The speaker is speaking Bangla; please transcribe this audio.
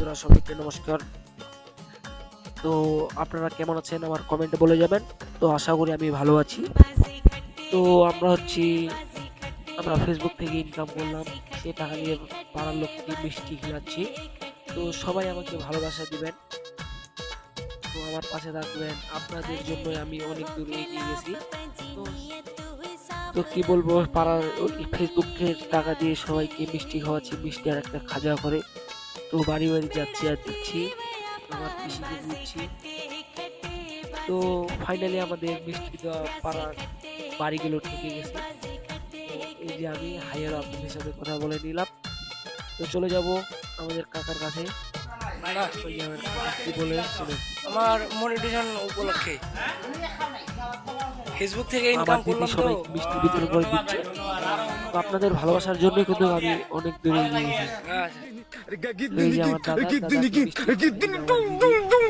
বন্ধুরা সবাইকে নমস্কার। তো আপনারা কেমন আছেন আমার কমেন্টে বলে যাবেন। তো আশা করি আমি ভালো আছি। তো আমরা ফেসবুক থেকে ইনকাম করলাম, সে টাকা দিয়ে পাড়ার লোককে মিষ্টি খিলাচ্ছি। তো সবাই আমাকে ভালোবাসা দিবেন, তো আমার পাশে থাকবেন। আপনাদের জন্যই আমি অনেক দূর এগিয়ে গেছি। তো তো কি বলবো, পাড়ার ফেসবুকের টাকা দিয়ে সবাইকে মিষ্টি খাওয়াচ্ছি, মিষ্টি আর একটা খাজা করে। তো বাড়ি বাড়ি যাচ্ছি আর দিচ্ছি, আমার পিসিকে দিচ্ছি। তো ফাইনালি আমাদের মিষ্টি দেওয়া পাড়ার বাড়িগুলো ঠেকে গেছে। তো এই যে আমি হাইয়ার আপনাদের সাথে কথা বলে নিলাম। তো চলে যাব আমাদের কাকার কাছে। ওই যে আমার কাকা কি বলে শুনুন। আমার মনিটাইজেশন উপলক্ষে ফেসবুক থেকে আমার ইনকাম দিদি করলাম তো। সবাই মিষ্টি বিতরণ করে দিচ্ছে। তো আপনাদের ভালোবাসার জন্যই কিন্তু আমি অনেক দূরে এগিয়ে গেছি। আচ্ছা। এই যে আমার দাদা, দাদাকে মিষ্টি, এই যে আমার দিদি।